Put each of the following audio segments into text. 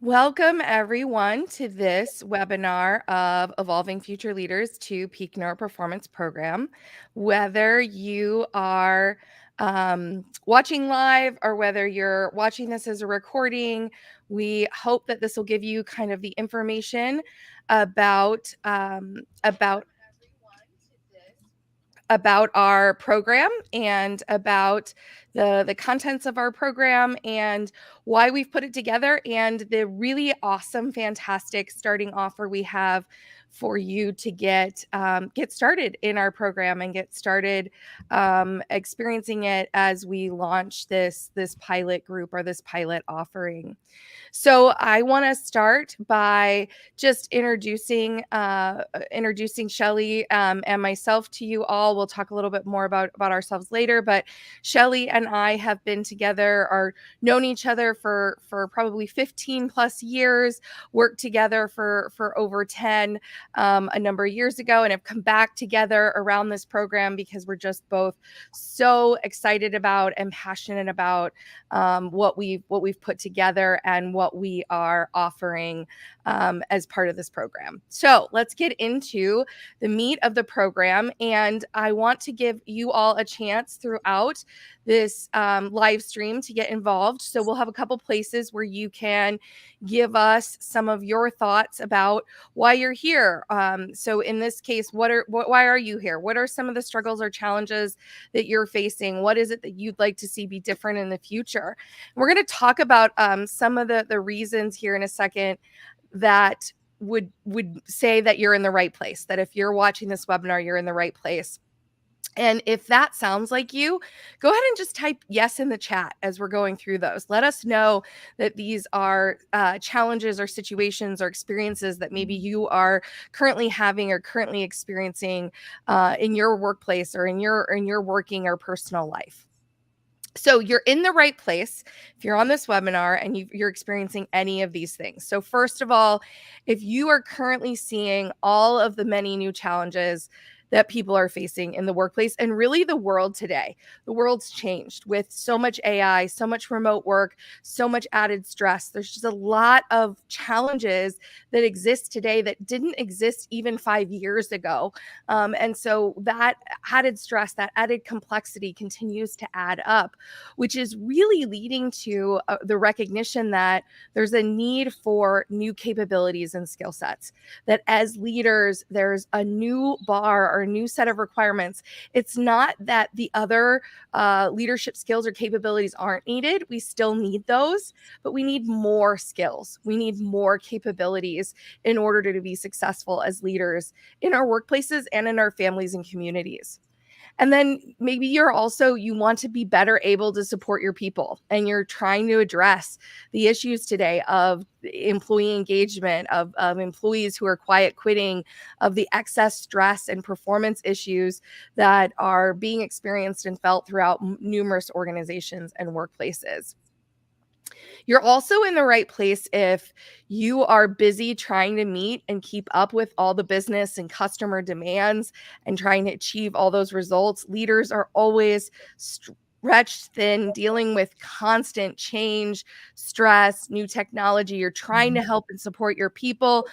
Welcome, everyone, to this webinar of Evolving Future Leaders to Peak NeuroPerformance Program. Whether you are watching live or whether you're watching this as a recording, we hope that this will give you kind of the information about our program and about the contents of our program and why we've put it together and the really awesome, fantastic starting offer we have for you to get started in our program and get started experiencing it as we launch this pilot group or this pilot offering. So I want to start by just introducing Shelly and myself to you all. We'll talk a little bit more about ourselves later, but Shelly and I have been together or known each other for probably 15 plus years, worked together for over 10 a number of years ago, and have come back together around this program because we're just both so excited about and passionate about what we've put together and what we are offering as part of this program. So let's get into the meat of the program. And I want to give you all a chance throughout this live stream to get involved. So we'll have a couple places where you can give us some of your thoughts about why you're here. So in this case, why are you here? What are some of the struggles or challenges that you're facing? What is it that you'd like to see be different in the future? We're going to talk about some of the reasons here in a second that would say that you're in the right place, that if you're watching this webinar, you're in the right place. And if that sounds like you, go ahead and just type yes in the chat as we're going through those. Let us know that these are challenges or situations or experiences that maybe you are currently having or currently experiencing in your workplace or in your working or personal life. So you're in the right place if you're on this webinar and you're experiencing any of these things. So first of all, if you are currently seeing all of the many new challenges that people are facing in the workplace and really the world today. The world's changed with so much AI, so much remote work, so much added stress. There's just a lot of challenges that exist today that didn't exist even 5 years ago. And so that added stress, that added complexity continues to add up, which is really leading to the recognition that there's a need for new capabilities and skill sets, that as leaders, there's a new bar or a new set of requirements. It's not that the other leadership skills or capabilities aren't needed. We still need those, but we need more skills. We need more capabilities in order to be successful as leaders in our workplaces and in our families and communities. And then maybe you want to be better able to support your people and you're trying to address the issues today of employee engagement, of employees who are quiet quitting, of the excess stress and performance issues that are being experienced and felt throughout numerous organizations and workplaces. You're also in the right place if you are busy trying to meet and keep up with all the business and customer demands and trying to achieve all those results. Leaders are always stretched thin, dealing with constant change, stress, new technology. You're trying to help and support your people,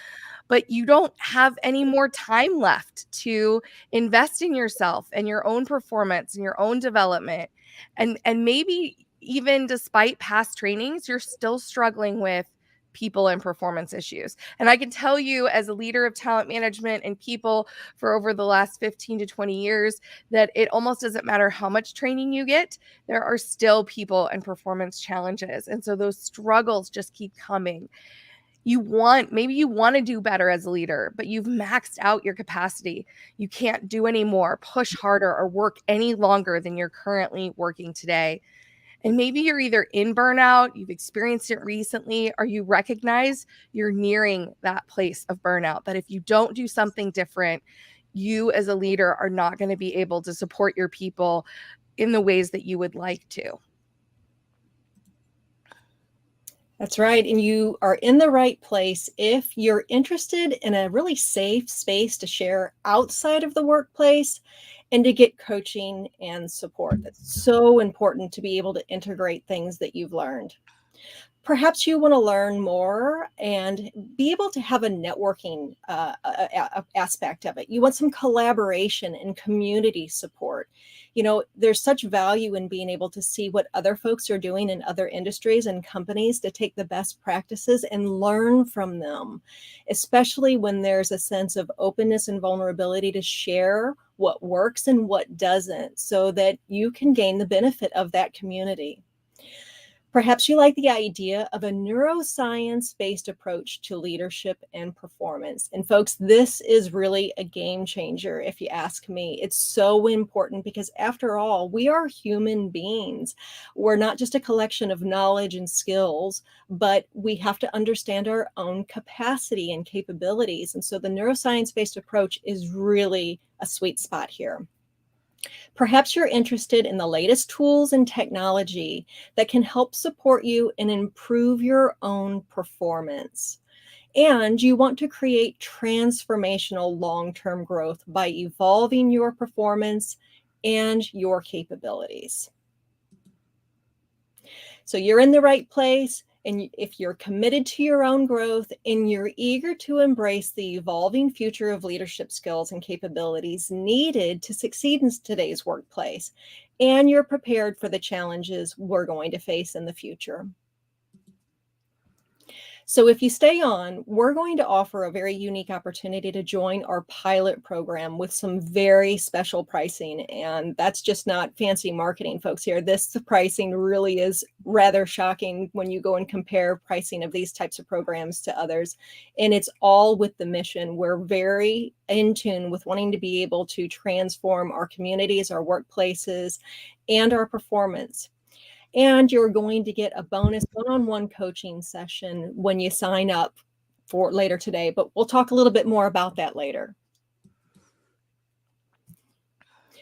but you don't have any more time left to invest in yourself and your own performance and your own development. And maybe even despite past trainings, you're still struggling with people and performance issues. And I can tell you, as a leader of talent management and people for over the last 15 to 20 years, that it almost doesn't matter how much training you get, there are still people and performance challenges. And so those struggles just keep coming. Maybe you want to do better as a leader, but you've maxed out your capacity. You can't do any more, push harder, or work any longer than you're currently working today. And maybe you're either in burnout, you've experienced it recently, or you recognize you're nearing that place of burnout, that if you don't do something different, you as a leader are not going to be able to support your people in the ways that you would like to. That's right. And you are in the right place if you're interested in a really safe space to share outside of the workplace and to get coaching and support. That's so important to be able to integrate things that you've learned. Perhaps you want to learn more and be able to have a networking aspect of it. You want some collaboration and community support. You know, there's such value in being able to see what other folks are doing in other industries and companies to take the best practices and learn from them, especially when there's a sense of openness and vulnerability to share what works and what doesn't so that you can gain the benefit of that community. Perhaps you like the idea of a neuroscience based approach to leadership and performance. And, folks, this is really a game changer, if you ask me. It's so important because, after all, we are human beings. We're not just a collection of knowledge and skills, but we have to understand our own capacity and capabilities. And so, the neuroscience based approach is really a sweet spot here. Perhaps you're interested in the latest tools and technology that can help support you and improve your own performance. And you want to create transformational long-term growth by evolving your performance and your capabilities. So you're in the right place. And if you're committed to your own growth and you're eager to embrace the evolving future of leadership skills and capabilities needed to succeed in today's workplace, and you're prepared for the challenges we're going to face in the future. So if you stay on, we're going to offer a very unique opportunity to join our pilot program with some very special pricing. And that's just not fancy marketing, folks here. This pricing really is rather shocking when you go and compare pricing of these types of programs to others. And it's all with the mission. We're very in tune with wanting to be able to transform our communities, our workplaces, and our performance. And you're going to get a bonus one-on-one coaching session when you sign up for later today, but we'll talk a little bit more about that later.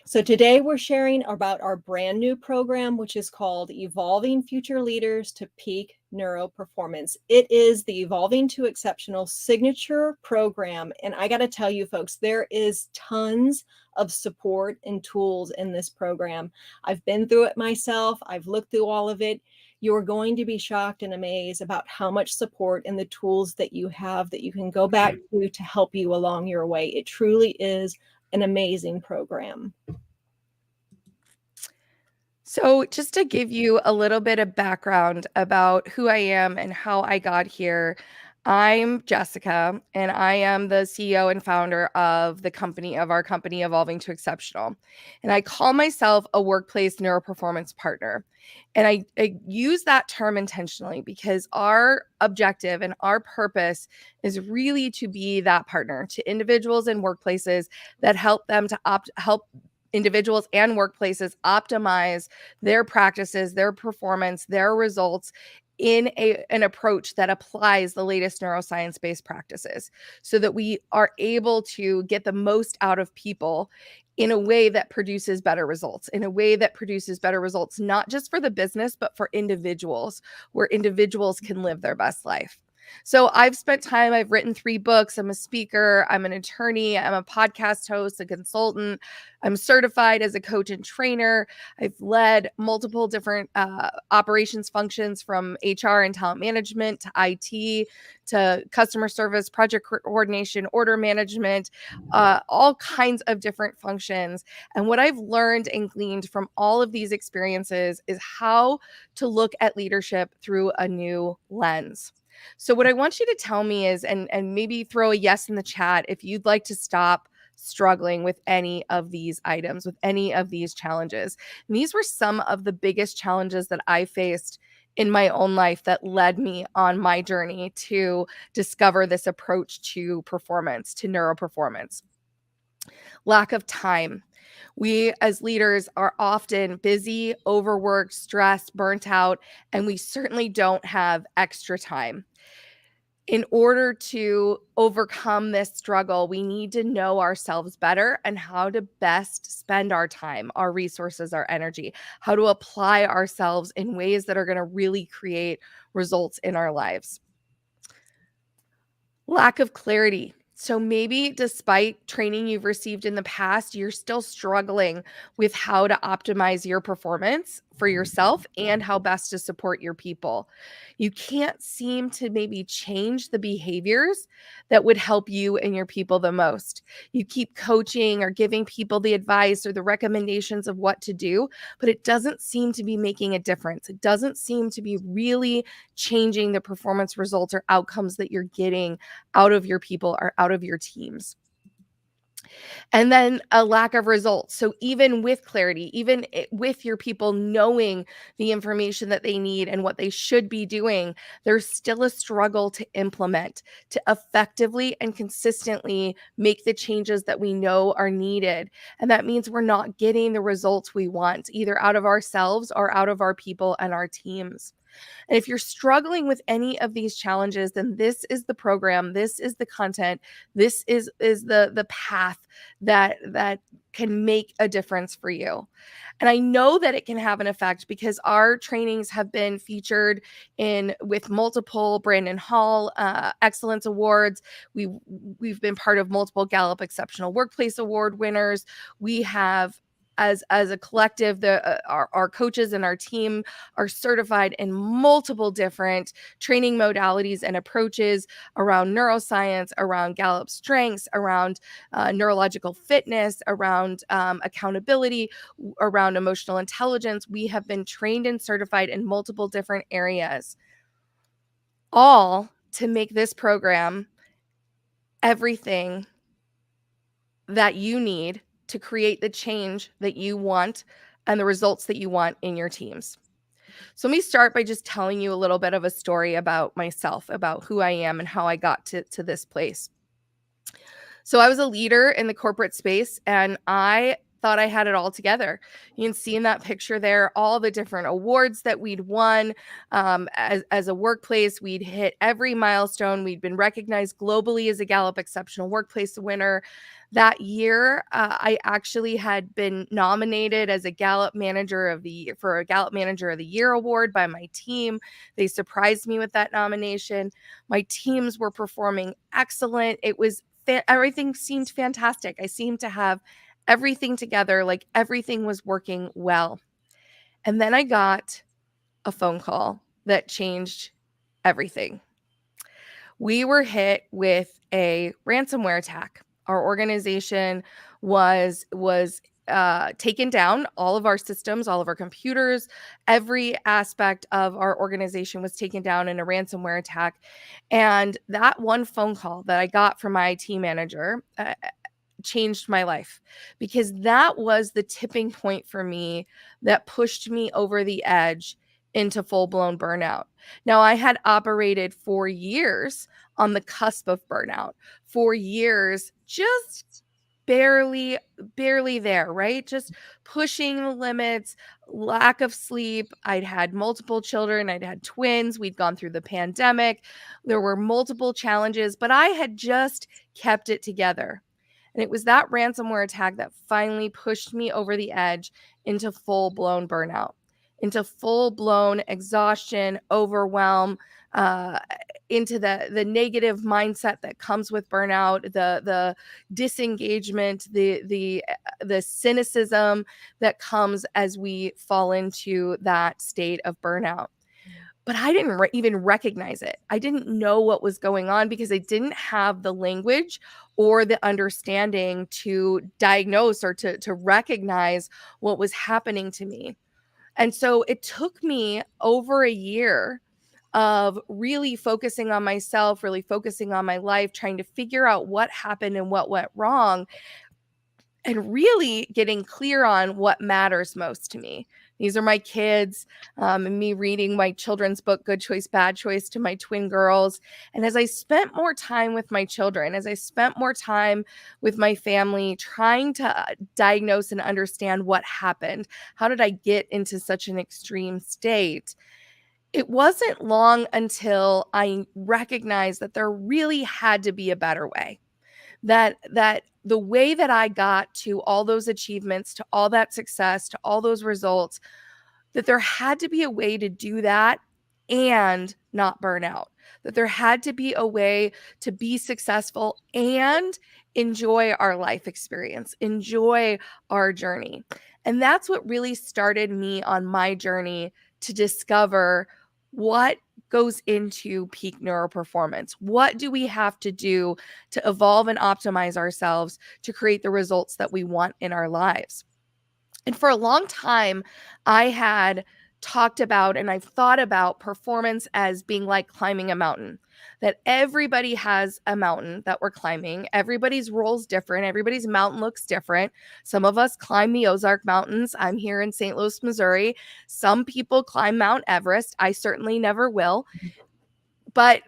So today we're sharing about our brand new program, which is called Evolving Future Leaders to Peak NeuroPerformance. It is the Evolving to Exceptional signature program. And I got to tell you, folks, there is tons of support and tools in this program. I've been through it myself. I've looked through all of it. You're going to be shocked and amazed about how much support and the tools that you have that you can go back to help you along your way. It truly is an amazing program. So, just to give you a little bit of background about who I am and how I got here, I'm Jessica, and I am the CEO and founder of our company, Evolving to Exceptional. And I call myself a workplace neuroperformance partner. And I use that term intentionally because our objective and our purpose is really to be that partner to individuals and workplaces that help them to help individuals and workplaces optimize their practices, their performance, their results in an approach that applies the latest neuroscience-based practices so that we are able to get the most out of people in a way that produces better results, not just for the business, but for individuals, where individuals can live their best life. So I've written 3 books. I'm a speaker, I'm an attorney, I'm a podcast host, a consultant. I'm certified as a coach and trainer. I've led multiple different operations functions from HR and talent management to IT to customer service, project coordination, order management, all kinds of different functions. And what I've learned and gleaned from all of these experiences is how to look at leadership through a new lens. So what I want you to tell me is, and maybe throw a yes in the chat if you'd like to stop struggling with any of these items, with any of these challenges. And these were some of the biggest challenges that I faced in my own life that led me on my journey to discover this approach to performance, to neuroperformance. Lack of time. We as leaders are often busy, overworked, stressed, burnt out, and we certainly don't have extra time. In order to overcome this struggle, we need to know ourselves better and how to best spend our time, our resources, our energy, how to apply ourselves in ways that are going to really create results in our lives. Lack of clarity. So maybe despite training you've received in the past, you're still struggling with how to optimize your performance for yourself and how best to support your people. You can't seem to maybe change the behaviors that would help you and your people the most. You keep coaching or giving people the advice or the recommendations of what to do, but it doesn't seem to be making a difference. It doesn't seem to be really changing the performance results or outcomes that you're getting out of your people or out of your teams. And then a lack of results. So even with clarity, even with your people knowing the information that they need and what they should be doing, there's still a struggle to implement, to effectively and consistently make the changes that we know are needed. And that means we're not getting the results we want, either out of ourselves or out of our people and our teams. And if you're struggling with any of these challenges, then this is the program, this is the content, this is the path that can make a difference for you. And I know that it can have an effect because our trainings have been featured in with multiple Brandon Hall Excellence Awards. We've been part of multiple Gallup Exceptional Workplace Award winners. We have as a collective, our coaches and our team are certified in multiple different training modalities and approaches around neuroscience, around Gallup strengths, around neurological fitness, around accountability, around emotional intelligence. We have been trained and certified in multiple different areas, all to make this program everything that you need to create the change that you want and the results that you want in your teams. So let me start by just telling you a little bit of a story about myself, about who I am and how I got to this place. So I was a leader in the corporate space and I thought I had it all together. You can see in that picture there all the different awards that we'd won as a workplace. We'd hit every milestone. We'd been recognized globally as a Gallup Exceptional Workplace winner. That year, I actually had been nominated as a Gallup Manager of the Year for a Gallup Manager of the Year award by my team. They surprised me with that nomination. My teams were performing excellent. It was everything seemed fantastic. I seemed to have everything together, like everything was working well. And then I got a phone call that changed everything. We were hit with a ransomware attack. Our organization was taken down. All of our systems, all of our computers, every aspect of our organization was taken down in a ransomware attack. And that one phone call that I got from my IT manager changed my life because that was the tipping point for me that pushed me over the edge into full-blown burnout. Now, I had operated for years on the cusp of burnout, for years, just barely there, right? Just pushing the limits, lack of sleep. I'd had multiple children, I'd had twins, we'd gone through the pandemic. There were multiple challenges, but I had just kept it together. And it was that ransomware attack that finally pushed me over the edge into full-blown burnout, into full-blown exhaustion, overwhelm, uh, into the negative mindset that comes with burnout, the disengagement, the cynicism that comes as we fall into that state of burnout. But I didn't even recognize it. I didn't know what was going on because I didn't have the language or the understanding to diagnose or to recognize what was happening to me. And so it took me over a year of really focusing on myself, really focusing on my life, trying to figure out what happened and what went wrong, and really getting clear on what matters most to me. These are my kids, and me reading my children's book, Good Choice, Bad Choice, to my twin girls. And as I spent more time with my children, as I spent more time with my family, trying to diagnose and understand what happened, how did I get into such an extreme state? It wasn't long until I recognized that there really had to be a better way, that the way that I got to all those achievements, to all that success, to all those results, that there had to be a way to do that and not burn out. That there had to be a way to be successful and enjoy our life experience, enjoy our journey. And that's what really started me on my journey to discover what goes into peak neuroperformance. What do we have to do to evolve and optimize ourselves to create the results that we want in our lives? And for a long time, I had talked about and I've thought about performance as being like climbing a mountain, that everybody has a mountain that we're climbing. Everybody's role's different. Everybody's mountain looks different. Some of us climb the Ozark Mountains. I'm here in St. Louis, Missouri. Some people climb Mount Everest. I certainly never will. But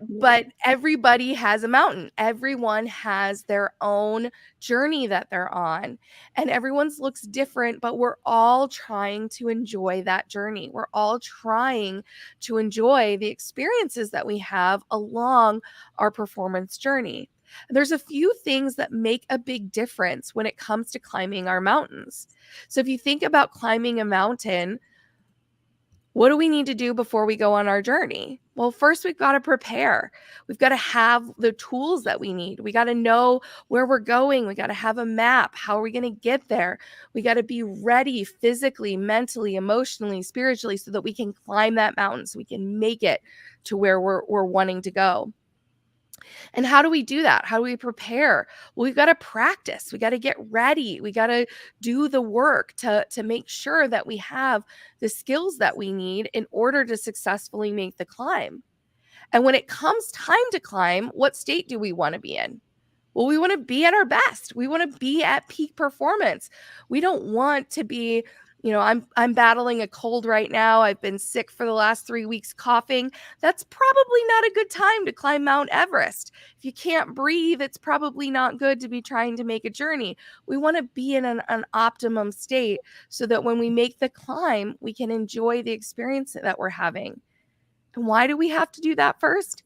everybody has a mountain. Everyone has their own journey that they're on, and everyone's looks different, but we're all trying to enjoy that journey. We're all trying to enjoy the experiences that we have along our performance journey. There's a few things that make a big difference when it comes to climbing our mountains. So if you think about climbing a mountain, what do we need to do before we go on our journey? Well, first, we've got to prepare. We've got to have the tools that we need. We got to know where we're going. We got to have a map. How are we going to get there? We got to be ready physically, mentally, emotionally, spiritually, so that we can climb that mountain, so we can make it to where we're wanting to go. And how do we do that? How do we prepare? Well, we've got to practice. We got to get ready. We got to do the work to make sure that we have the skills that we need in order to successfully make the climb. And when it comes time to climb, what state do we want to be in? Well, we want to be at our best. We want to be at peak performance. We don't want to be, I'm battling a cold right now. I've been sick for the last 3 weeks, coughing. That's probably not a good time to climb Mount Everest. If you can't breathe, it's probably not good to be trying to make a journey. We want to be in an optimum state so that when we make the climb, we can enjoy the experience that we're having. And why do we have to do that first?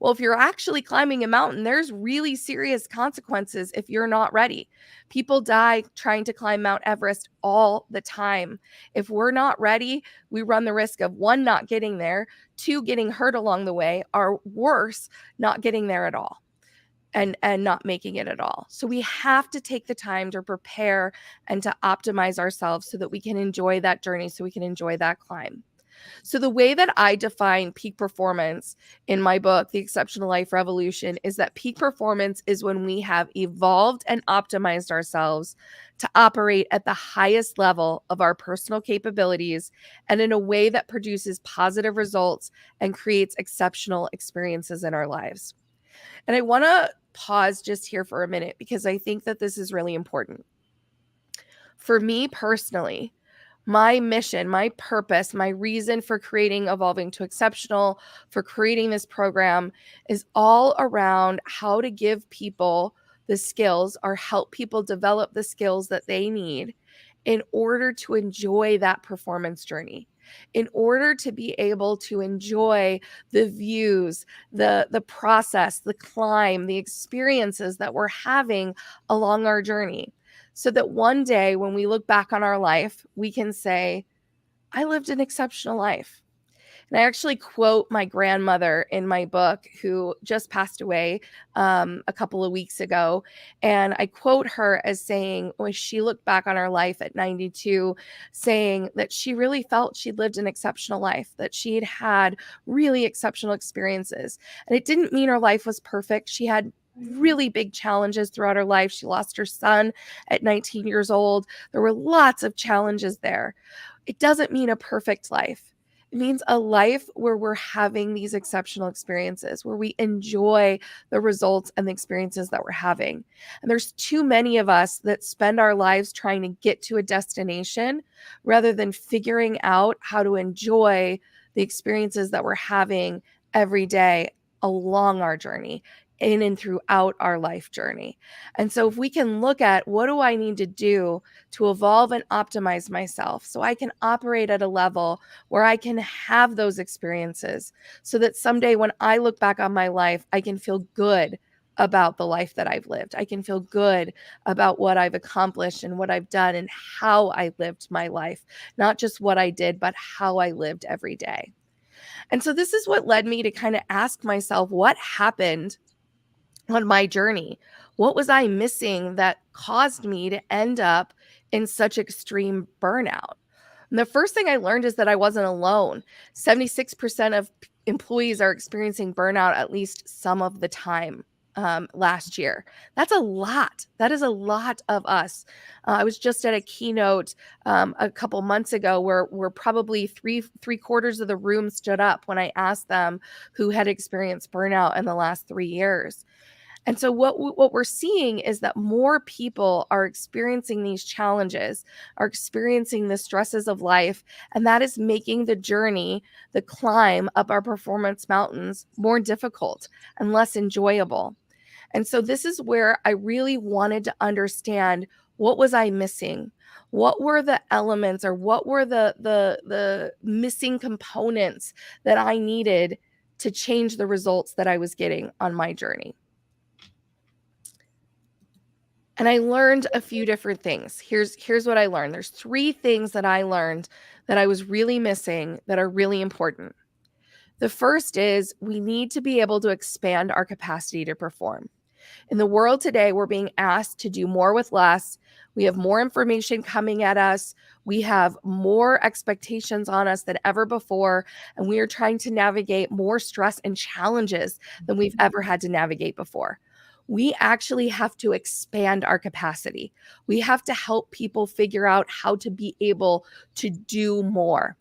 Well, if you're actually climbing a mountain, there's really serious consequences if you're not ready. People die trying to climb Mount Everest all the time. If we're not ready, we run the risk of one, not getting there, two, getting hurt along the way, or worse, not getting there at all and not making it at all. So we have to take the time to prepare and to optimize ourselves so that we can enjoy that journey, so we can enjoy that climb. So, the way that I define peak performance in my book, The Exceptional Life Revolution, is that peak performance is when we have evolved and optimized ourselves to operate at the highest level of our personal capabilities and in a way that produces positive results and creates exceptional experiences in our lives. And I want to pause just here for a minute because I think that this is really important. For me personally, my mission, my purpose, my reason for creating Evolving to Exceptional, for creating this program is all around how to give people the skills or help people develop the skills that they need in order to enjoy that performance journey, in order to be able to enjoy the views, the process, the climb, the experiences that we're having along our journey, so that one day when we look back on our life, we can say, I lived an exceptional life. And I actually quote my grandmother in my book, who just passed away a couple of weeks ago. And I quote her as saying, when she looked back on her life at 92, saying that she really felt she'd lived an exceptional life, that she'd had really exceptional experiences. And it didn't mean her life was perfect. She had really big challenges throughout her life. She lost her son at 19 years old. There were lots of challenges there. It doesn't mean a perfect life. It means a life where we're having these exceptional experiences, where we enjoy the results and the experiences that we're having. And there's too many of us that spend our lives trying to get to a destination rather than figuring out how to enjoy the experiences that we're having every day along our journey, in and throughout our life journey. And so if we can look at, what do I need to do to evolve and optimize myself so I can operate at a level where I can have those experiences, so that someday when I look back on my life, I can feel good about the life that I've lived. I can feel good about what I've accomplished and what I've done and how I lived my life, not just what I did, but how I lived every day. And so this is what led me to kind of ask myself, what happened on my journey? What was I missing that caused me to end up in such extreme burnout. And the first thing I learned is that I wasn't alone. 76% of employees are experiencing burnout at least some of the time last year. That's a lot. That is a lot of us. I was just at a keynote a couple months ago where probably three quarters of the room stood up when I asked them who had experienced burnout in the last 3 years. And so what we're seeing is that more people are experiencing these challenges, are experiencing the stresses of life, and that is making the journey, the climb up our performance mountains more difficult and less enjoyable. And so this is where I really wanted to understand, what was I missing? What were the elements, or what were the missing components that I needed to change the results that I was getting on my journey? And I learned a few different things. Here's what I learned. There's 3 things that I learned that I was really missing that are really important. The first is, we need to be able to expand our capacity to perform. In the world today, we're being asked to do more with less. We have more information coming at us. We have more expectations on us than ever before. And we are trying to navigate more stress and challenges than we've ever had to navigate before. We actually have to expand our capacity. We have to help people figure out how to be able to do more.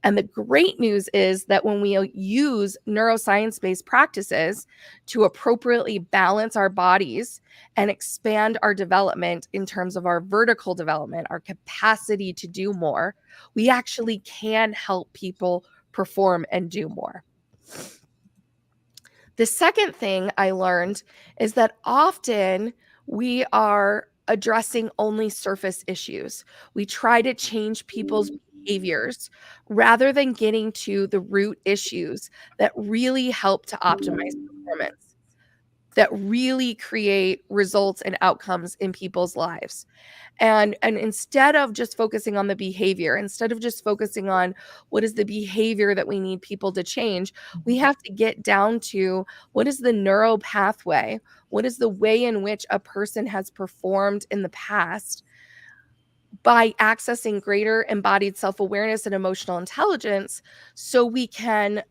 And the great news is that when we use neuroscience based practices to appropriately balance our bodies and expand our development in terms of our vertical development, our capacity to do more, we actually can help people perform and do more. The second thing I learned is that often we are addressing only surface issues. We try to change people's behaviors rather than getting to the root issues that really help to optimize performance, that really create results and outcomes in people's lives. And instead of just focusing on the behavior, instead of just focusing on what is the behavior that we need people to change, we have to get down to, what is the neural pathway? What is the way in which a person has performed in the past by accessing greater embodied self-awareness and emotional intelligence, so we can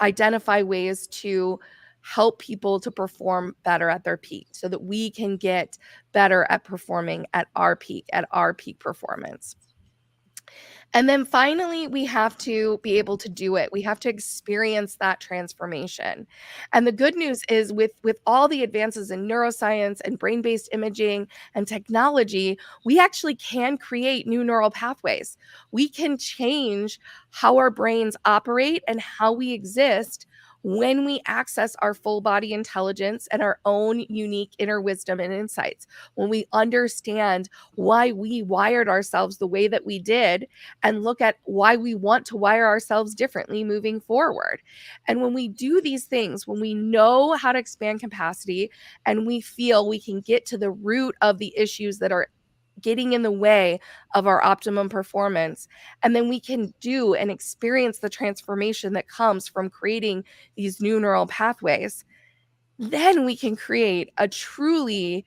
identify ways to help people to perform better at their peak, so that we can get better at performing at our peak performance. And then finally, we have to be able to do it. We have to experience that transformation. And the good news is, with all the advances in neuroscience and brain-based imaging and technology, we actually can create new neural pathways. We can change how our brains operate and how we exist when we access our full body intelligence and our own unique inner wisdom and insights. When we understand why we wired ourselves the way that we did, and look at why we want to wire ourselves differently moving forward. And when we do these things, when we know how to expand capacity and we feel we can get to the root of the issues that are getting in the way of our optimum performance, and then we can do and experience the transformation that comes from creating these new neural pathways, then we can create a truly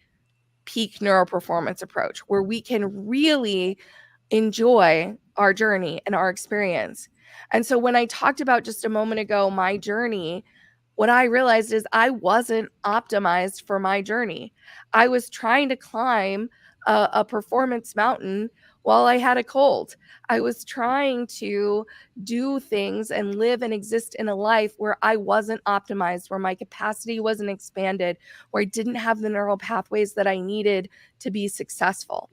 peak neural performance approach where we can really enjoy our journey and our experience. And so when I talked about just a moment ago my journey, what I realized is I wasn't optimized for my journey. I was trying to climb a performance mountain while I had a cold. I was trying to do things and live and exist in a life where I wasn't optimized, where my capacity wasn't expanded, where I didn't have the neural pathways that I needed to be successful.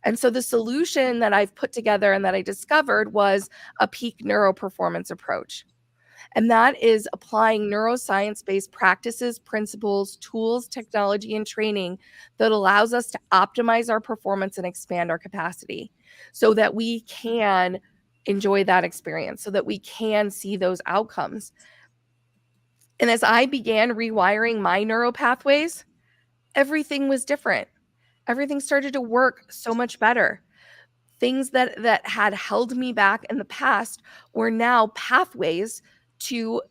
And so the solution that I've put together and that I discovered was a peak neuroperformance approach. And that is applying neuroscience based practices, principles, tools, technology, and training that allows us to optimize our performance and expand our capacity so that we can enjoy that experience, so that we can see those outcomes. And as I began rewiring my neural pathways, everything was different. Everything started to work so much better. Things that had held me back in the past were now pathways to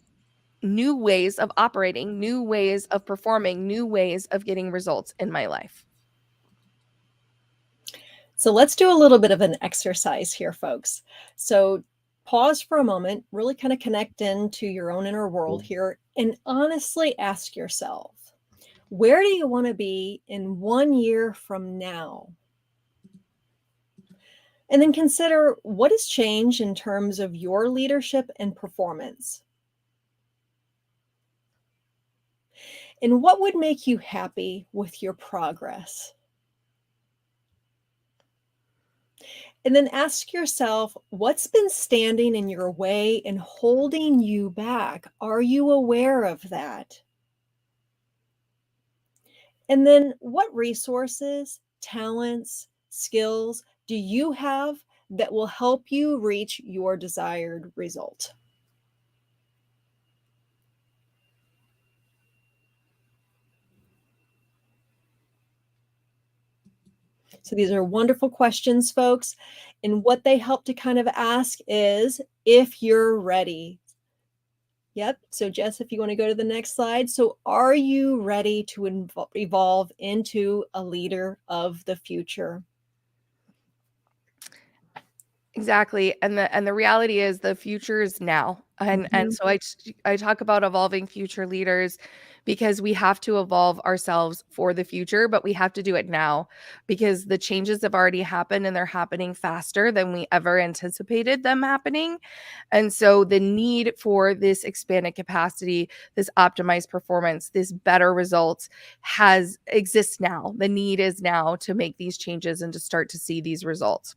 new ways of operating, new ways of performing, new ways of getting results in my life. So let's do a little bit of an exercise here, folks. So pause for a moment, really kind of connect into your own inner world here, and honestly ask yourself, where do you want to be in 1 year from now? And then consider what has changed in terms of your leadership and performance. And what would make you happy with your progress? And then ask yourself, what's been standing in your way and holding you back? Are you aware of that? And then what resources, talents, skills do you have that will help you reach your desired result? So these are wonderful questions, folks. And what they help to kind of ask is if you're ready. Yep. So, Jess, if you want to go to the next slide. So, are you ready to evolve into a leader of the future? Exactly, and the reality is the future is now, and Mhm. so I talk about evolving future leaders because we have to evolve ourselves for the future, but we have to do it now because the changes have already happened and they're happening faster than we ever anticipated them happening, and so the need for this expanded capacity, this optimized performance, this better results has exists now. The need is now to make these changes and to start to see these results.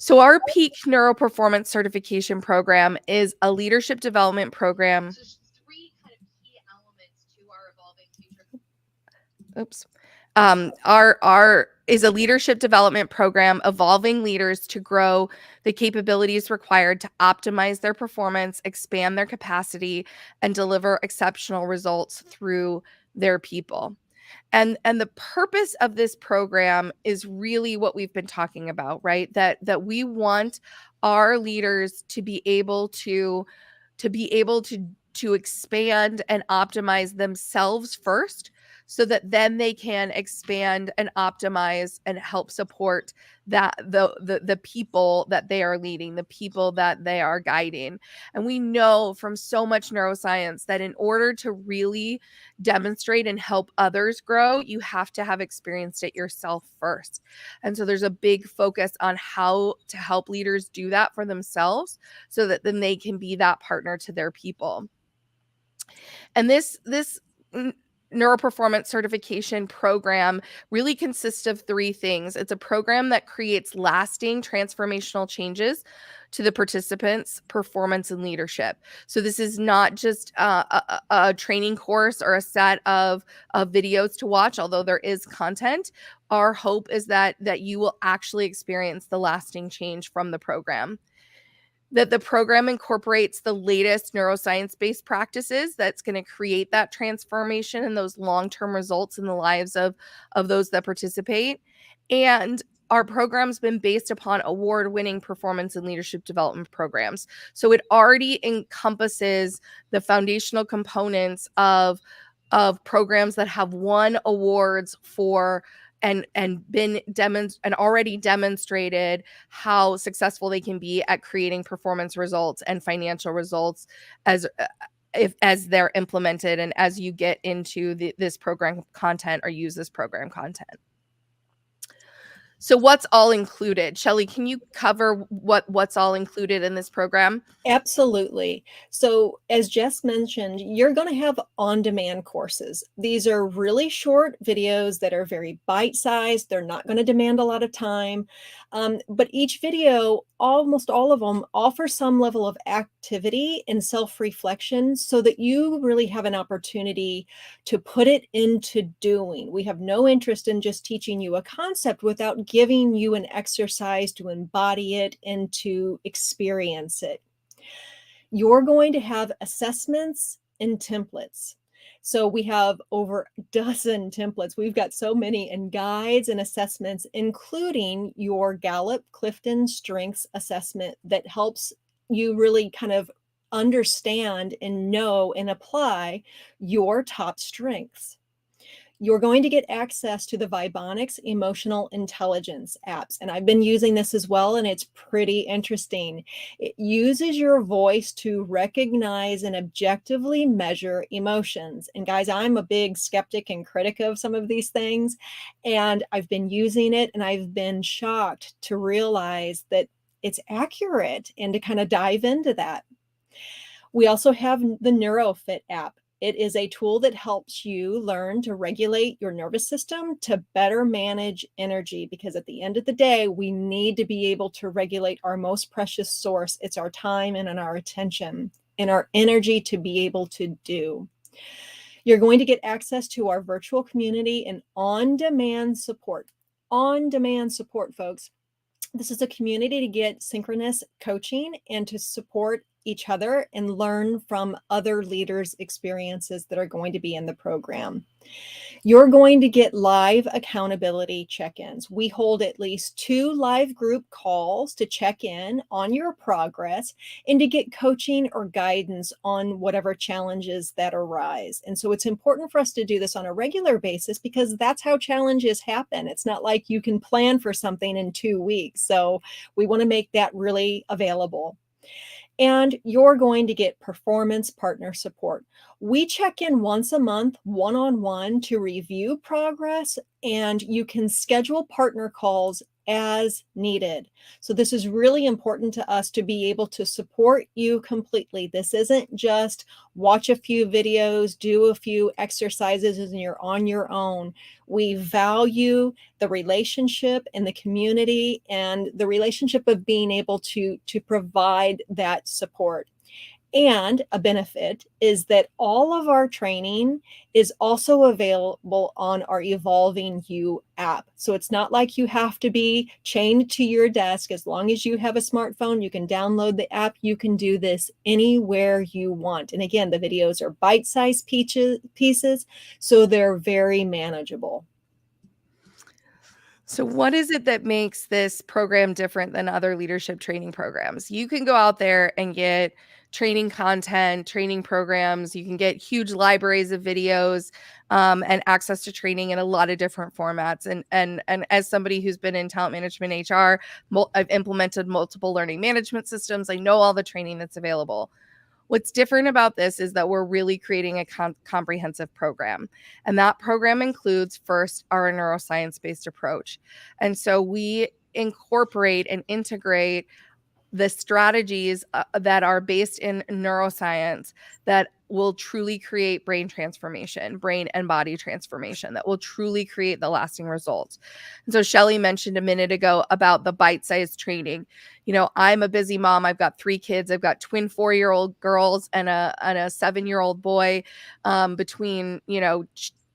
So, our peak neuroperformance certification program is a leadership development program. Three kind of key elements to our evolving future. Oops. Our is a leadership development program evolving leaders to grow the capabilities required to optimize their performance, expand their capacity, and deliver exceptional results through their people. And the purpose of this program is really what we've been talking about, right? That we want our leaders to be able to expand and optimize themselves first so that then they can expand and optimize and help support that the people that they are leading, the people that they are guiding. And we know from so much neuroscience that in order to really demonstrate and help others grow, you have to have experienced it yourself first. And so there's a big focus on how to help leaders do that for themselves so that then they can be that partner to their people. And this neuroperformance certification program really consists of three things. It's a program that creates lasting transformational changes to the participants' performance and leadership. So this is not just a training course or a set of videos to watch, although there is content. Our hope is that you will actually experience the lasting change from the program, that the program incorporates the latest neuroscience-based practices that's going to create that transformation and those long-term results in the lives of those that participate. And our program's been based upon award-winning performance and leadership development programs. So it already encompasses the foundational components of programs that have won awards for and already demonstrated how successful they can be at creating performance results and financial results as if as they're implemented and as you get into this program content or use this program content. So what's all included? Shelly, can you cover what's all included in this program? Absolutely. So, as Jess mentioned, you're going to have on demand courses. These are really short videos that are very bite sized. They're not going to demand a lot of time. But each video, almost all of them, offer some level of activity and self reflection so that you really have an opportunity to put it into doing. We have no interest in just teaching you a concept without giving you an exercise to embody it and to experience it. You're going to have assessments and templates. So we have over a dozen templates. We've got so many, and guides and assessments, including your Gallup Clifton Strengths Assessment that helps you really kind of understand and know and apply your top strengths. you're going to get access to the Vibonics Emotional Intelligence apps. And I've been using this as well, and it's pretty interesting. It uses your voice to recognize and objectively measure emotions. And guys, I'm a big skeptic and critic of some of these things. And I've been using it, and I've been shocked to realize that it's accurate and to kind of dive into that. We also have the NeuroFit app. It is a tool that helps you learn to regulate your nervous system to better manage energy, because at the end of the day, we need to be able to regulate our most precious source. It's our time and our attention and our energy to be able to do. You're going to get access to our virtual community and on-demand support. On-demand support, folks. This is a community to get synchronous coaching and to support each other and learn from other leaders' experiences that are going to be in the program. You're going to get live accountability check-ins. We hold at least 2 live group calls to check in on your progress and to get coaching or guidance on whatever challenges that arise. And so it's important for us to do this on a regular basis, because that's how challenges happen. It's not like you can plan for something in 2 weeks. So we want to make that really available. And you're going to get performance partner support. We check in once a month, one-on-one, to review progress, and you can schedule partner calls as needed. So this is really important to us to be able to support you completely. This isn't just watch a few videos, do a few exercises, and you're on your own. We value the relationship and the community and the relationship of being able to provide that support. And a benefit is that all of our training is also available on our Evolving You app. So it's not like you have to be chained to your desk. As long as you have a smartphone, you can download the app. You can do this anywhere you want. And again, the videos are bite-sized pieces, so they're very manageable. So, what is it that makes this program different than other leadership training programs? You can go out there and get training content, training programs. You can get huge libraries of videos, and access to training in a lot of different formats. And as somebody who's been in talent management HR, I've implemented multiple learning management systems. I know all the training that's available. What's different about this is that we're really creating a comprehensive program. And that program includes first our neuroscience based approach. And so we incorporate and integrate the strategies that are based in neuroscience that will truly create brain transformation, brain and body transformation, that will truly create the lasting results. And so Shelly mentioned a minute ago about the bite-sized training. You know, I'm a busy mom. I've got 3 kids. I've got twin 4-year-old girls and a 7-year-old boy, between,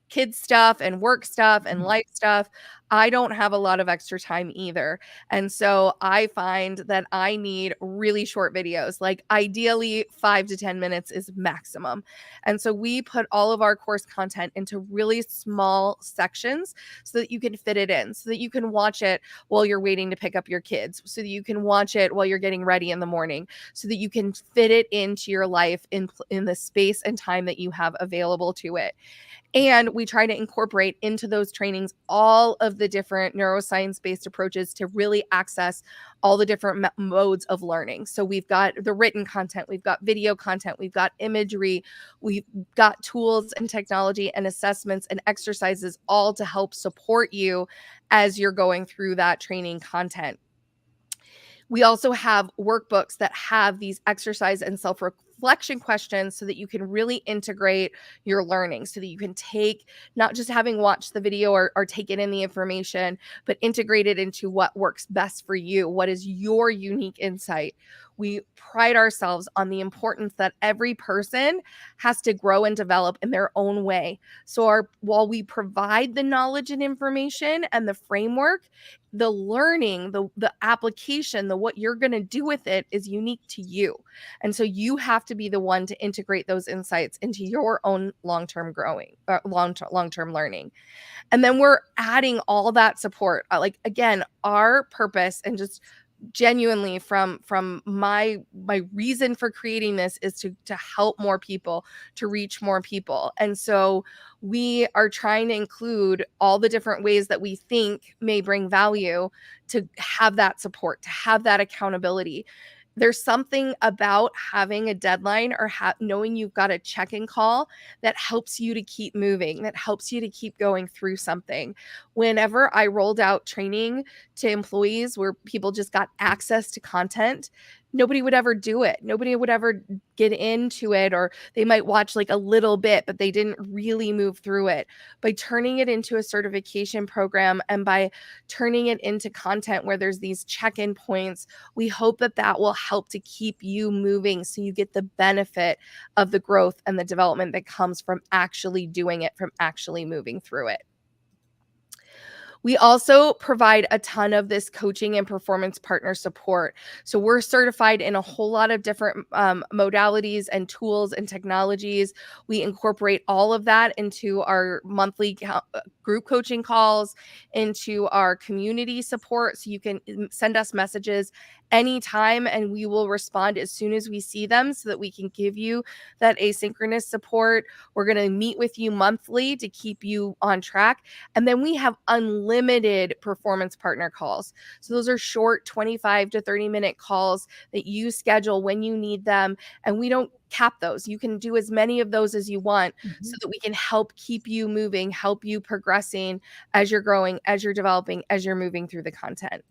kid stuff and work stuff and life stuff. I don't have a lot of extra time either. And so I find that I need really short videos, like ideally 5 to 10 minutes is maximum. And so we put all of our course content into really small sections so that you can fit it in, so that you can watch it while you're waiting to pick up your kids, so that you can watch it while you're getting ready in the morning, so that you can fit it into your life in the space and time that you have available to it. And we try to incorporate into those trainings all of the different neuroscience based approaches to really access all the different modes of learning. So we've got the written content, we've got video content, we've got imagery, we've got tools and technology and assessments and exercises, all to help support you as you're going through that training content. We also have workbooks that have these exercise and self-reflection questions so that you can really integrate your learning, so that you can take, not just having watched the video or taken in the information, but integrate it into what works best for you. What is your unique insight? We pride ourselves on the importance that every person has to grow and develop in their own way. So while we provide the knowledge and information and the framework, the learning, the application, the what you're going to do with it is unique to you. And so you have to be the one to integrate those insights into your own long-term growing, long-term learning. And then we're adding all that support. Like, again, our purpose, and just genuinely from my reason for creating this is to help more people, to reach more people. And so we are trying to include all the different ways that we think may bring value, to have that support, to have that accountability. There's something about having a deadline, or knowing you've got a check-in call, that helps you to keep moving, that helps you to keep going through something. Whenever I rolled out training to employees where people just got access to content, nobody would ever do it. Nobody would ever get into it, or they might watch like a little bit, but they didn't really move through it. By turning it into a certification program, and by turning it into content where there's these check-in points, we hope that that will help to keep you moving, so you get the benefit of the growth and the development that comes from actually doing it, from actually moving through it. We also provide a ton of this coaching and performance partner support. So we're certified in a whole lot of different modalities and tools and technologies. We incorporate all of that into our monthly group coaching calls, into our community support. So you can send us messages anytime, and we will respond as soon as we see them, so that we can give you that asynchronous support. We're going to meet with you monthly to keep you on track. And then we have unlimited performance partner calls. So those are short 25 to 30-minute calls that you schedule when you need them. And we don't cap those. You can do as many of those as you want, so Mhm. that we can help keep you moving, help you progressing as you're growing, as you're developing, as you're moving through the content.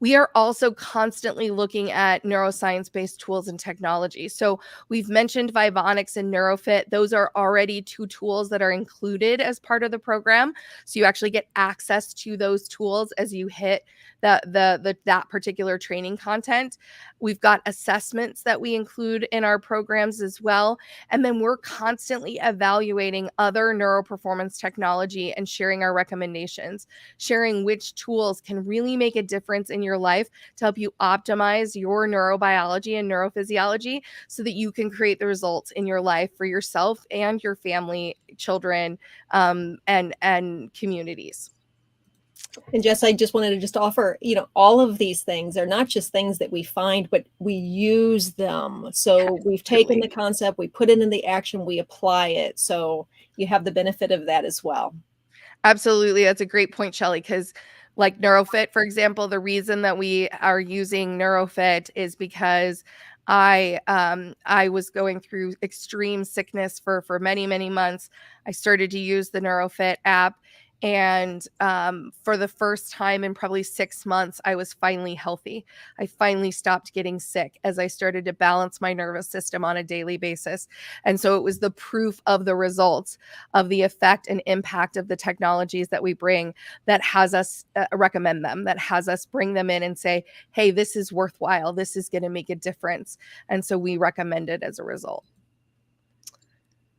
We are also constantly looking at neuroscience-based tools and technology. So we've mentioned Vibonics and NeuroFit. Those are already two tools that are included as part of the program. So you actually get access to those tools as you hit that particular training content. We've got assessments that we include in our programs as well. And then we're constantly evaluating other neuroperformance technology and sharing our recommendations, sharing which tools can really make a difference in your life to help you optimize your neurobiology and neurophysiology, so that you can create the results in your life for yourself and your family, children, and communities. And Jess, I just wanted to just offer, all of these things are not just things that we find, but we use them. So we've taken Absolutely. the concept, we put it in the action, we apply it. So you have the benefit of that as well. Absolutely. That's a great point, Shelly, because like NeuroFit, for example, the reason that we are using NeuroFit is because I was going through extreme sickness for many, many months. I started to use the NeuroFit app, and for the first time in probably 6 months, I was finally healthy. I finally stopped getting sick as I started to balance my nervous system on a daily basis. And so it was the proof of the results of the effect and impact of the technologies that we bring, that has us recommend them, that has us bring them in and say, hey, this is worthwhile. This is going to make a difference. And so we recommend it as a result.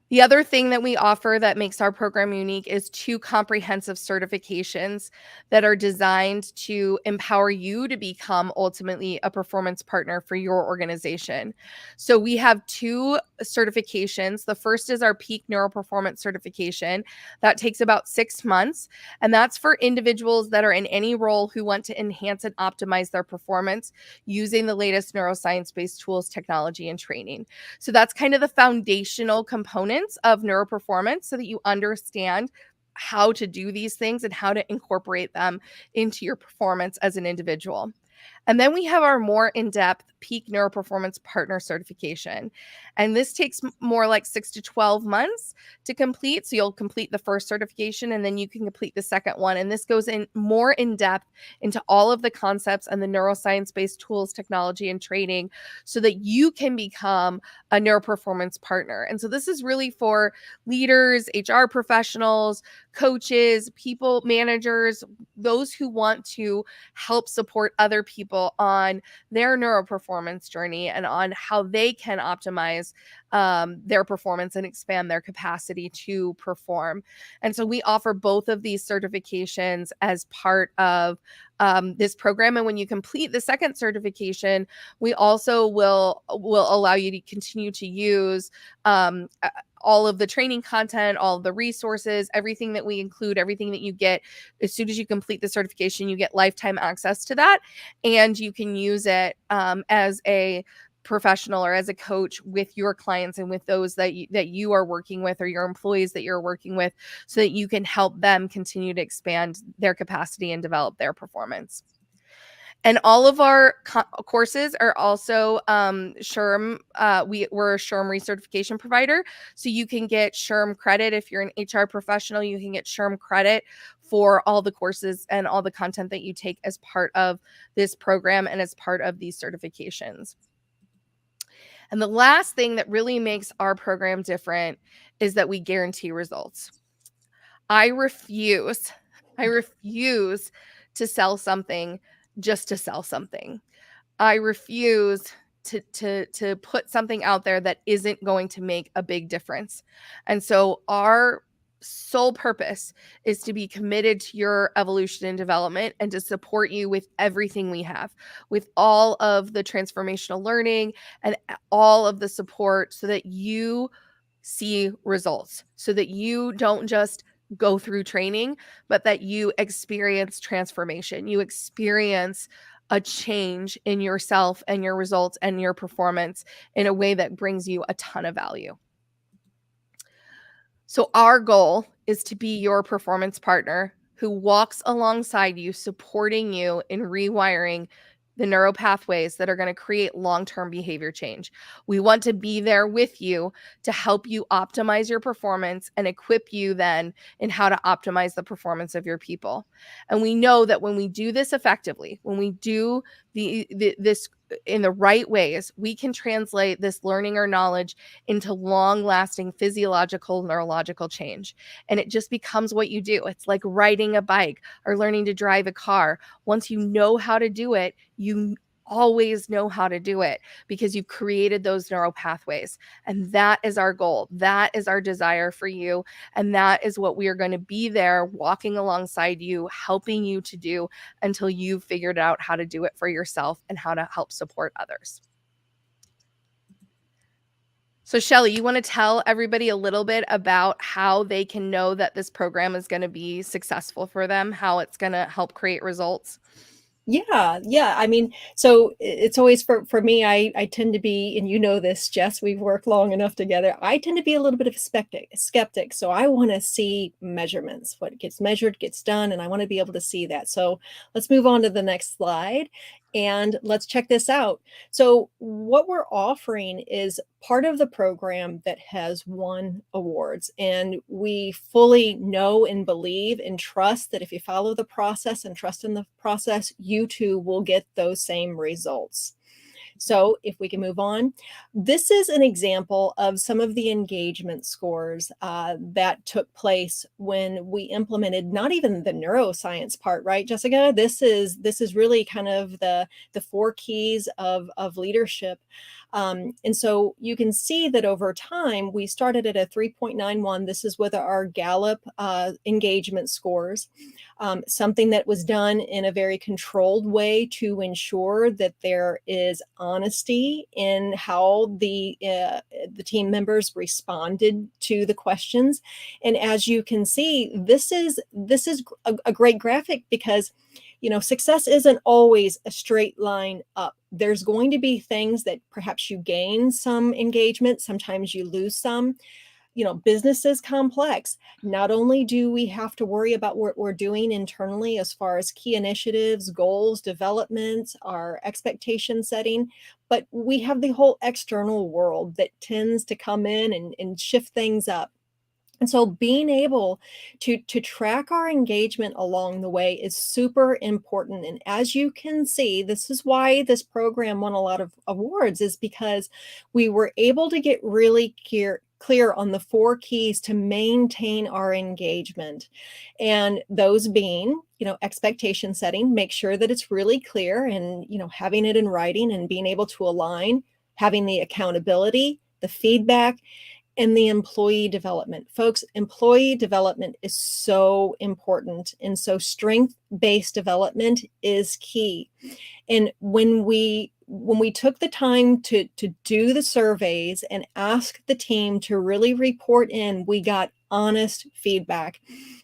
The other thing that we offer that makes our program unique is 2 comprehensive certifications that are designed to empower you to become ultimately a performance partner for your organization. So we have 2 certifications. The first is our Peak NeuroPerformance certification. That takes about 6 months, and that's for individuals that are in any role who want to enhance and optimize their performance using the latest neuroscience-based tools, technology, and training. So that's kind of the foundational components of neuroperformance, so that you understand how to do these things and how to incorporate them into your performance as an individual. And then we have our more in-depth Peak NeuroPerformance Partner certification. And this takes more like 6 to 12 months to complete. So you'll complete the first certification, and then you can complete the second one. And this goes in more in depth into all of the concepts and the neuroscience-based tools, technology, and training, so that you can become a neuroperformance partner. And so this is really for leaders, HR professionals, coaches, people, managers, those who want to help support other people on their neuroperformance journey, and on how they can optimize their performance and expand their capacity to perform. And so we offer both of these certifications as part of this program. And when you complete the second certification, we also will allow you to continue to use all of the training content, all of the resources, everything that we include, everything that you get as soon as you complete the certification, you get lifetime access to that, and you can use it as a professional or as a coach with your clients and with those that you are working with, or your employees that you're working with, so that you can help them continue to expand their capacity and develop their performance. And all of our courses are also SHRM. We're a SHRM recertification provider. So you can get SHRM credit if you're an HR professional. You can get SHRM credit for all the courses and all the content that you take as part of this program and as part of these certifications. And the last thing that really makes our program different is that we guarantee results. I refuse to sell something just to sell something. I refuse to put something out there that isn't going to make a big difference. And so our sole purpose is to be committed to your evolution and development and to support you with everything we have, with all of the transformational learning and all of the support, so that you see results, so that you don't just go through training, but that you experience transformation. You experience a change in yourself and your results and your performance in a way that brings you a ton of value. So our goal is to be your performance partner who walks alongside you, supporting you in rewiring the neural pathways that are going to create long-term behavior change. We want to be there with you to help you optimize your performance and equip you then in how to optimize the performance of your people. And we know that when we do this effectively, when we do this in the right ways, we can translate this learning or knowledge into long-lasting physiological, neurological change. And it just becomes what you do. It's like riding a bike or learning to drive a car. Once you know how to do it, you always know how to do it because you've created those neural pathways. And that is our goal. That is our desire for you. And that is what we are going to be there walking alongside you, helping you to do until you've figured out how to do it for yourself and how to help support others. So Shelly, you want to tell everybody a little bit about how they can know that this program is going to be successful for them, how it's going to help create results? Yeah. I mean, so it's always for me, I tend to be, and you know this, Jess, we've worked long enough together. I tend to be a little bit of a skeptic. So I want to see measurements. What gets measured gets done, and I want to be able to see that. So let's move on to the next slide and let's check this out. So what we're offering is part of the program that has won awards, and we fully know and believe and trust that if you follow the process and trust in the process, you too will get those same results. So if we can move on, this is an example of some of the engagement scores that took place when we implemented not even the neuroscience part, right, Jessica? This is really kind of the 4 keys of leadership. And so you can see that over time, we started at a 3.91. This is with our Gallup engagement scores, something that was done in a very controlled way to ensure that there is honesty in how the team members responded to the questions. And as you can see, this is a great graphic because success isn't always a straight line up. There's going to be things that perhaps you gain some engagement, sometimes you lose some. Business is complex. Not only do we have to worry about what we're doing internally as far as key initiatives, goals, development, our expectation setting, but we have the whole external world that tends to come in and shift things up. And so being able to track our engagement along the way is super important. And as you can see, this is why this program won a lot of awards, is because we were able to get really clear on the 4 keys to maintain our engagement. And those being, expectation setting, make sure that it's really clear, and, having it in writing and being able to align, having the accountability, the feedback, and the employee development. Folks, employee development is so important. And so strength-based development is key. And when we when we took the time to do the surveys and ask the team to really report in, we got honest feedback.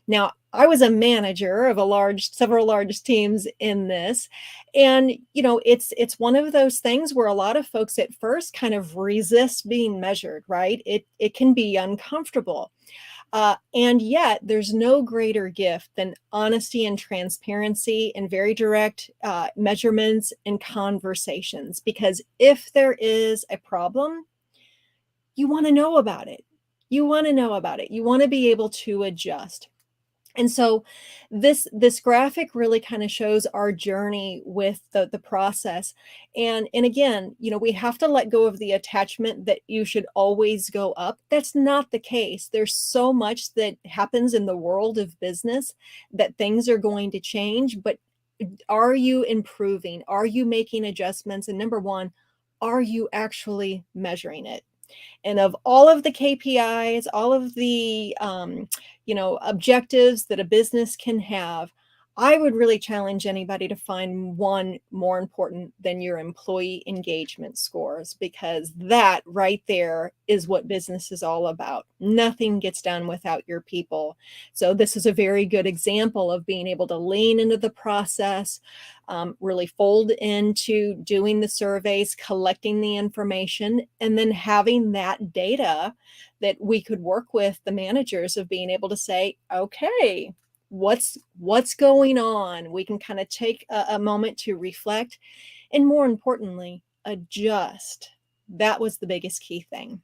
Now, I was a manager of several large teams in this, and it's one of those things where a lot of folks at first kind of resist being measured, right? It can be uncomfortable. And yet, there's no greater gift than honesty and transparency and very direct measurements and conversations. Because if there is a problem, you want to know about it. You want to know about it. You want to be able to adjust. And so this graphic really kind of shows our journey with the process. And again, we have to let go of the attachment that you should always go up. That's not the case. There's so much that happens in the world of business that things are going to change, but are you improving? Are you making adjustments? And number one, are you actually measuring it? And of all of the KPIs, all of the objectives that a business can have, I would really challenge anybody to find one more important than your employee engagement scores, because that right there is what business is all about. Nothing gets done without your people. So this is a very good example of being able to lean into the process, really fold into doing the surveys, collecting the information, and then having that data that we could work with the managers of being able to say, okay, what's going on? We can kind of take a moment to reflect, and more importantly, adjust. That was the biggest key thing.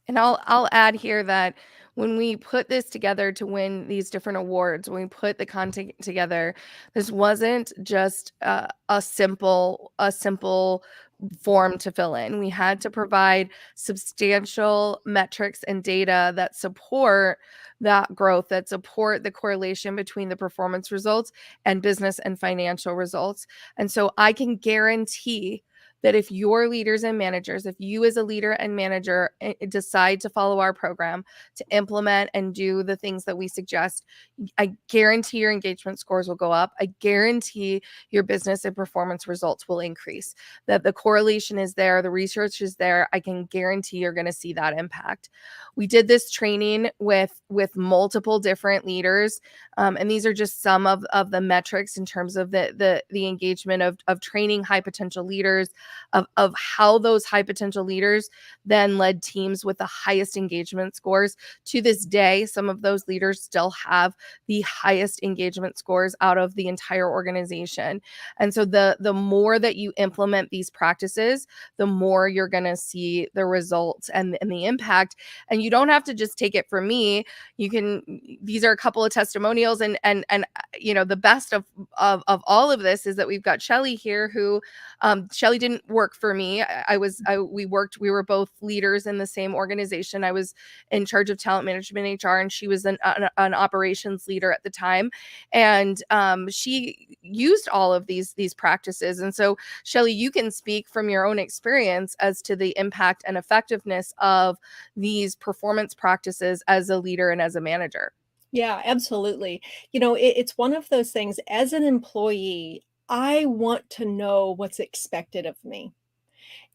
And I'll add here that when we put this together to win these different awards, when we put the content together, this wasn't just a simple form to fill in. We had to provide substantial metrics and data that support that growth, that support the correlation between the performance results and business and financial results. And so I can guarantee that if your leaders and managers, if you as a leader and manager decide to follow our program, to implement and do the things that we suggest, I guarantee your engagement scores will go up. I guarantee your business and performance results will increase. That the correlation is there, the research is there. I can guarantee you're going to see that impact. We did this training with multiple different leaders, and these are just some of the metrics in terms of the engagement of training high potential leaders, of how those high potential leaders then led teams with the highest engagement scores. To this day, some of those leaders still have the highest engagement scores out of the entire organization. And so the more that you implement these practices, the more you're going to see the results and the impact. And you don't have to just take it from me. These are a couple of testimonials, and the best of all of this is that we've got Shelly here, who Shelly didn't work for me. We were both leaders in the same organization. I was in charge of talent management, HR, and she was an operations leader at the time. And she used all of these practices. And so, Shelly, you can speak from your own experience as to the impact and effectiveness of these performance practices as a leader and as a manager. Yeah, absolutely. It's one of those things. As an employee, I want to know what's expected of me.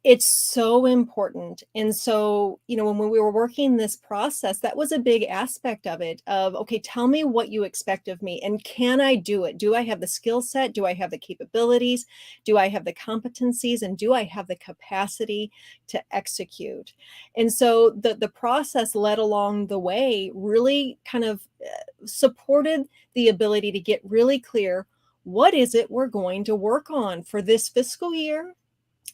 It's so important. And so, when we were working this process, that was a big aspect of it, of, okay, tell me what you expect of me, and can I do it? Do I have the skill set? Do I have the capabilities? Do I have the competencies? And do I have the capacity to execute? And so the process led along the way really kind of supported the ability to get really clear, what is it we're going to work on for this fiscal year,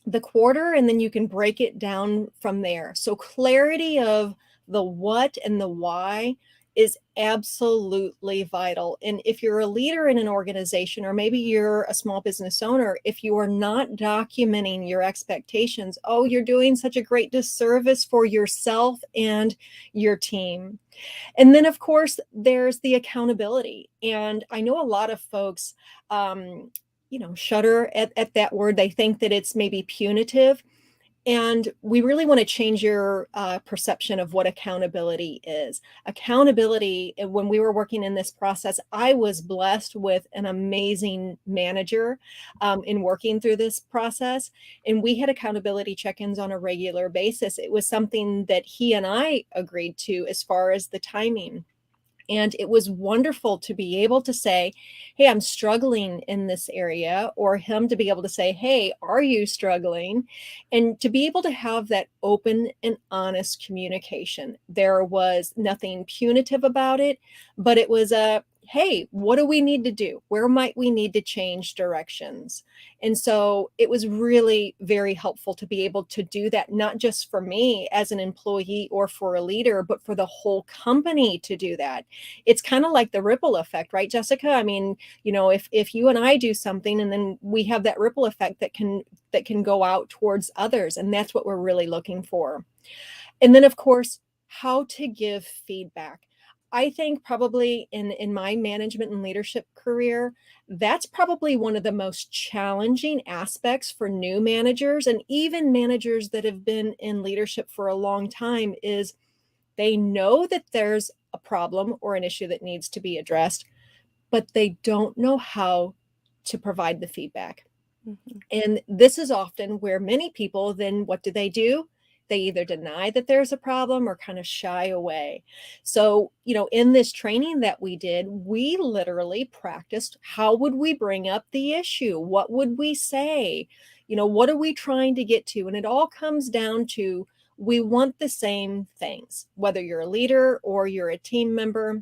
the quarter, and then you can break it down from there. So clarity of the what and the why is absolutely vital. And if you're a leader in an organization, or maybe you're a small business owner, if you are not documenting your expectations, oh, you're doing such a great disservice for yourself and your team. And then, of course, there's the accountability. And I know a lot of folks, shudder at that word. They think that it's maybe punitive. And we really want to change your perception of what accountability is. Accountability, when we were working in this process, I was blessed with an amazing manager in working through this process. And we had accountability check ins on a regular basis. It was something that he and I agreed to as far as the timing. And it was wonderful to be able to say, hey, I'm struggling in this area, or him to be able to say, hey, are you struggling? And to be able to have that open and honest communication. There was nothing punitive about it, but it was a, hey, what do we need to do? Where might we need to change directions? And so it was really very helpful to be able to do that, not just for me as an employee or for a leader, but for the whole company to do that. It's kind of like the ripple effect, right, Jessica? I mean, if you and I do something, and then we have that ripple effect that can go out towards others, and that's what we're really looking for. And then, of course, how to give feedback. I think probably in my management and leadership career, that's probably one of the most challenging aspects for new managers and even managers that have been in leadership for a long time is they know that there's a problem or an issue that needs to be addressed, but they don't know how to provide the feedback. Mhm. And this is often where many people then what do? They either deny that there's a problem or kind of shy away. So, in this training that we did, we literally practiced how would we bring up the issue? What would we say? What are we trying to get to? And it all comes down to we want the same things, whether you're a leader or you're a team member.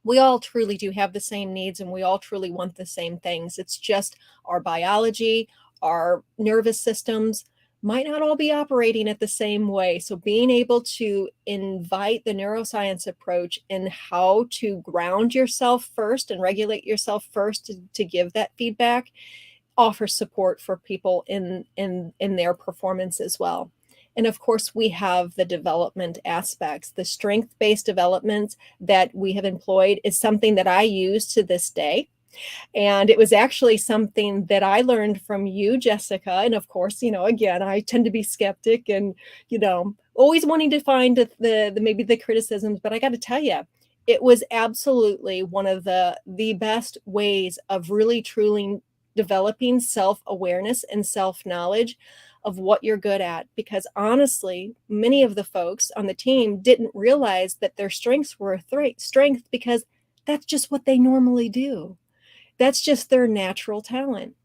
We all truly do have the same needs and we all truly want the same things. It's just our biology, our nervous systems might not all be operating at the same way. So, being able to invite the neuroscience approach in how to ground yourself first and regulate yourself first to give that feedback offer support for people in their performance as well. And of course, we have the development aspects. The strength-based development that we have employed is something that I use to this day. And it was actually something that I learned from you, Jessica. And of course, again, I tend to be skeptic and, always wanting to find the maybe the criticisms. But I got to tell you, it was absolutely one of the best ways of really truly developing self-awareness and self-knowledge of what you're good at. Because honestly, many of the folks on the team didn't realize that their strengths were a strength because that's just what they normally do. That's just their natural talent.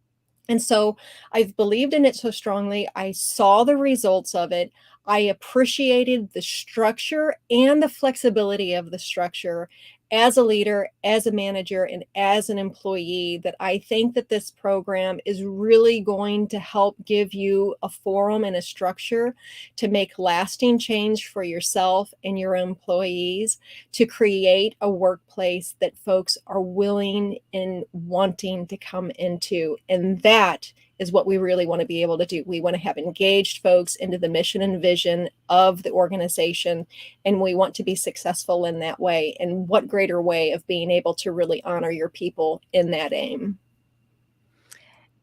And so I've believed in it so strongly. I saw the results of it. I appreciated the structure and the flexibility of the structure as a leader, as a manager, and as an employee. That I think that this program is really going to help give you a forum and a structure to make lasting change for yourself and your employees, to create a workplace that folks are willing and wanting to come into. And that is what we really want to be able to do. We want to have engaged folks into the mission and vision of the organization, and we want to be successful in that way. And what greater way of being able to really honor your people in that aim?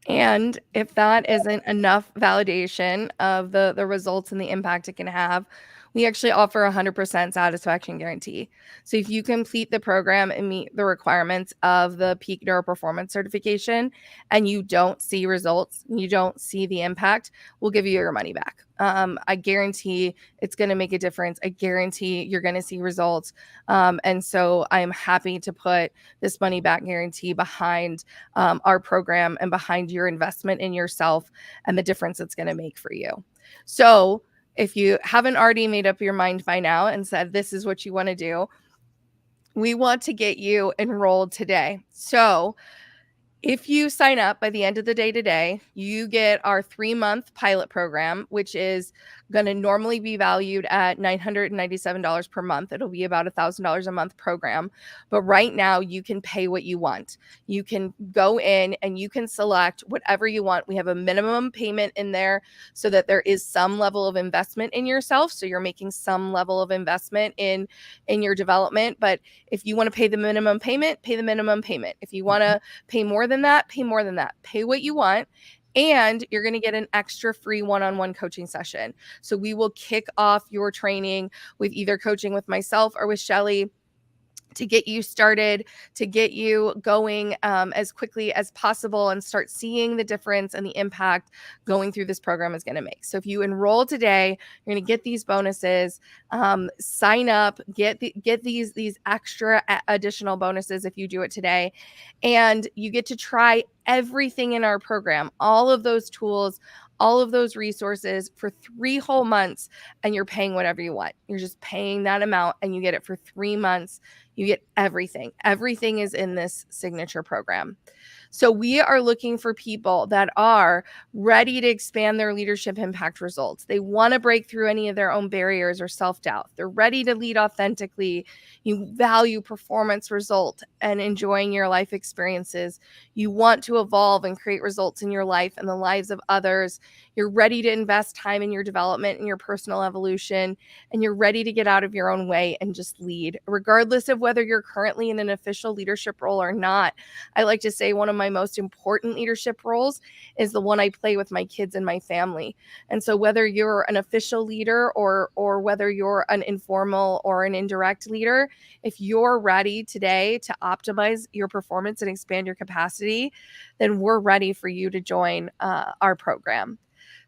And if that isn't enough validation of the results and the impact it can have, we actually offer a 100% satisfaction guarantee. So if you complete the program and meet the requirements of the peak neuroperformance certification and you don't see results, you don't see the impact, we'll give you your money back. I guarantee it's going to make a difference. I guarantee you're going to see results. And so I'm happy to put this money back guarantee behind our program and behind your investment in yourself and the difference it's going to make for you. So, if you haven't already made up your mind by now and said this is what you want to do, we want to get you enrolled today. So, if you sign up by the end of the day today, you get our 3-month pilot program, which is going to normally be valued at $997 per month. It'll be about $1,000 a month program. But right now, you can pay what you want. You can go in and you can select whatever you want. We have a minimum payment in there so that there is some level of investment in yourself. So you're making some level of investment in your development. But if you want to pay the minimum payment, pay the minimum payment. If you want to pay more than that, pay more than that. Pay what you want. And you're going to get an extra free one-on-one coaching session. So we will kick off your training with either coaching with myself or with Shelly to get you started, to get you going as quickly as possible and start seeing the difference and the impact going through this program is going to make. So if you enroll today, you're going to get these bonuses. Sign up, get these extra additional bonuses if you do it today, and you get to try everything in our program, all of those tools, all of those resources for 3 whole months, and you're paying whatever you want. You're just paying that amount and you get it for 3 months. You get everything. Everything is in this signature program. So we are looking for people that are ready to expand their leadership impact results. They want to break through any of their own barriers or self-doubt. They're ready to lead authentically. You value performance result and enjoying your life experiences. You want to evolve and create results in your life and the lives of others. You're ready to invest time in your development and your personal evolution, and you're ready to get out of your own way and just lead, regardless of whether you're currently in an official leadership role or not. I like to say one of my most important leadership roles is the one I play with my kids and my family. And so whether you're an official leader or whether you're an informal or an indirect leader, if you're ready today to optimize your performance and expand your capacity, then we're ready for you to join our program.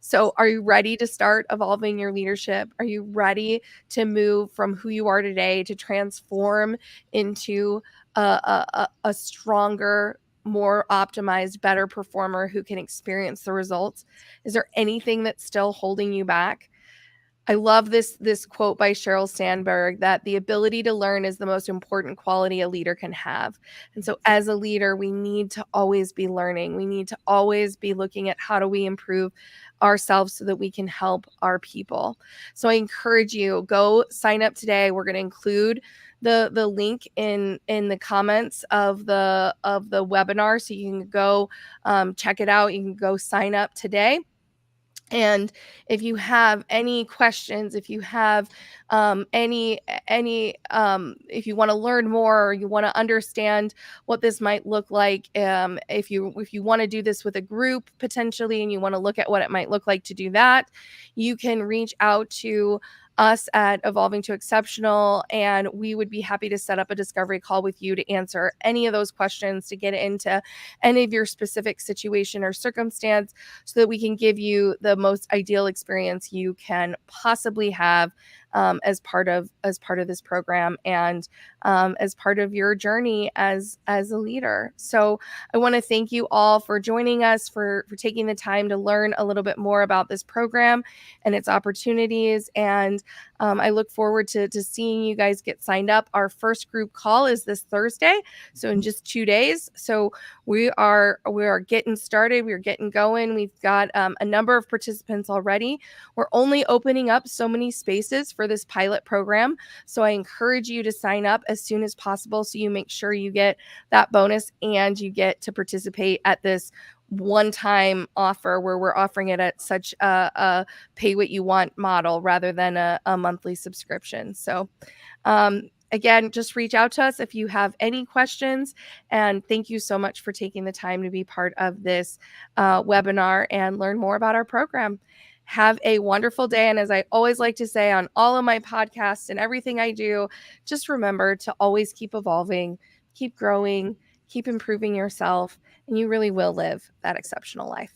So, are you ready to start evolving your leadership? Are you ready to move from who you are today to transform into a stronger, more optimized, better performer who can experience the results? Is there anything that's still holding you back? I love this quote by Sheryl Sandberg that the ability to learn is the most important quality a leader can have. And so as a leader, we need to always be learning. We need to always be looking at how do we improve ourselves so that we can help our people. So I encourage you, go sign up today. We're going to include the link in the comments of the webinar, so you can go check it out. You can go sign up today. And if you have any questions, if you have if you want to learn more, or you want to understand what this might look like, if you want to do this with a group potentially, and you want to look at what it might look like to do that, you can reach out to us at Evolving to Exceptional, and we would be happy to set up a discovery call with you to answer any of those questions, to get into any of your specific situation or circumstance, so that we can give you the most ideal experience you can possibly have as part of this program, and as part of your journey as a leader. So I want to thank you all for joining us, for taking the time to learn a little bit more about this program and its opportunities. And I look forward to seeing you guys get signed up. Our first group call is this Thursday, so in just 2 days. So we are getting started. We're getting going. We've got a number of participants already. We're only opening up so many spaces for this pilot program. So I encourage you to sign up as soon as possible, so you make sure you get that bonus and you get to participate at this one-time offer, where we're offering it at such a pay what you want model rather than a monthly subscription. So again, just reach out to us if you have any questions. And thank you so much for taking the time to be part of this webinar and learn more about our program. Have a wonderful day. And as I always like to say on all of my podcasts and everything I do, just remember to always keep evolving, keep growing, keep improving yourself, and you really will live that exceptional life.